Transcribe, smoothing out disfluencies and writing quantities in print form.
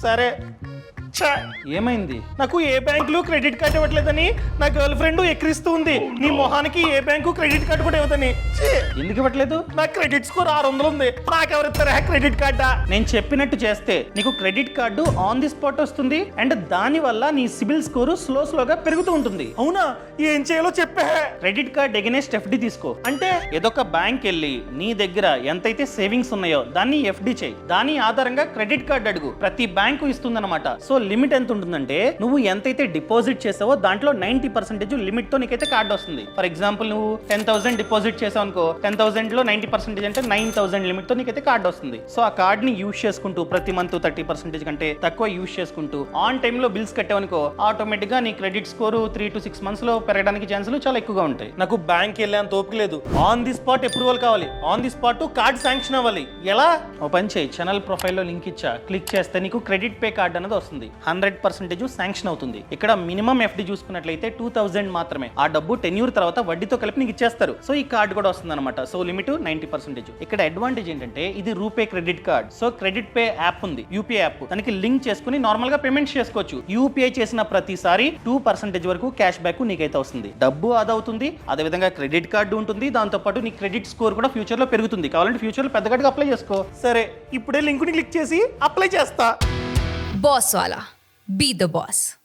సరే. ఛ! ఏమైంది? నాకు ఏ బ్యాంకులు క్రెడిట్ కార్డు ఇవ్వట్లేదని నా గర్ల్ ఫ్రెండ్ ఎక్కిరిస్తూ ఉంది. నీ మొహానికి ఏ బ్యాంకు క్రెడిట్ కార్డు కూడా ఇవ్వదని. ఛీ! ఎందుకు ఇవ్వట్లేదు? నా క్రెడిట్ స్కోర్ 600 ఉంది. నాకెవరిస్తారా క్రెడిట్ కార్డా? నేను చెప్పినట్టు చేస్తే నీకు credit card on the spot వస్తుంది అండ్ దాని వల్ల నీ సిబిల్ స్కోరు స్లోగా పెరుగుతూ ఉంటుంది. అవునా? ఏం చేయాలో చెప్పే. క్రెడిట్ కార్డ్ ఎగెనెస్ట్ ఎఫ్డి తీసుకో. అంటే ఏదొక బ్యాంక్ వెళ్ళి నీ దగ్గర ఎంతైతే సేవింగ్స్ ఉన్నాయో దాన్ని ఎఫ్డి చేయి. దాని ఆధారంగా క్రెడిట్ కార్డ్ అడుగు. ప్రతి బ్యాంకు ఇస్తుందన్నమాట. సో లిమిట్ ఎంత ఉంటుందంటే నువ్వు ఎంతైతే డిపాజిట్ చేసావో దాంట్లో 90% లిమిట్ తో నీకైతే కార్డు వస్తుంది. ఫర్ ఎగ్జాంపుల్ నువ్వు 10,000 డిపాజిట్ చేసావు అనుకో, 10,000 లో 90% అంటే 9,000 లిమిట్ తో నీకైతే కార్డు వస్తుంది. సో ఆ కార్డ్ ని యూజ్ చేసుకుంటూ ప్రతి మంత్ 30% కంటే తక్కువ యూజ్ చేసుకుంటూ ఆన్ టైమ్ లో బిల్స్ కట్టావనుకో, ఆటోమేటిక్ గా నీ క్రెడిట్ స్కోర్ 3 to 6 months లో పెరగడానికి ఛాన్సులు చాలా ఎక్కువగా ఉంటాయి. నాకు బ్యాంక్ వెళ్ళేంత ఓపిక లేదు. ఆన్ ది స్పాట్ అప్రూవల్ కావాలి. On the spot card sanction అవ్వాలి. ఎలా? ఓ పని చేయి, ఛానల్ ప్రొఫైల్లో లింక్ ఇచ్చా, క్లిక్ చేస్తే నీకు క్రెడిట్ పే కార్డ్ అనేది వస్తుంది. 100% శాంక్షన్ అవుతుంది. ఇక్కడ మినిమం ఎఫ్డి చూసుకున్నట్లయితే 2,000 మాత్రమే. ఆ డబ్బు టెన్యూర్ తర్వాత వడ్డీతో కలిపి నీకు ఇచ్చేస్తారు. సో ఈ కార్డ్ కూడా వస్తుంది అనమాట. So limit 90%. ఇక్కడ అడ్వాంటేజ్ ఏంటంటే ఇది RuPay credit card. So credit pay app ఉంది, యూపీఐ యాప్. దానికి లింక్ చేసుకుని నార్మల్ గా పేమెంట్స్ చేసుకోవచ్చు. యూపీఐ చేసిన ప్రతిసారి 2% వరకు క్యాష్ బ్యాక్ నీకైతే వస్తుంది. డబ్బు ఆదా అవుతుంది, అదేవిధంగా క్రెడిట్ కార్డు ఉంటుంది. దాంతో పాటు నీ క్రెడిట్ స్కోర్ కూడా ఫ్యూచర్ లో పెరుగుతుంది. కావాలంటే ఫ్యూచర్ లో పెద్ద కార్డుగా అప్లై చేసుకో. సరే, ఇప్పుడే లింక్ ని క్లిక్ చేసి అప్లై చేస్తా. Boss Wala. Be the boss.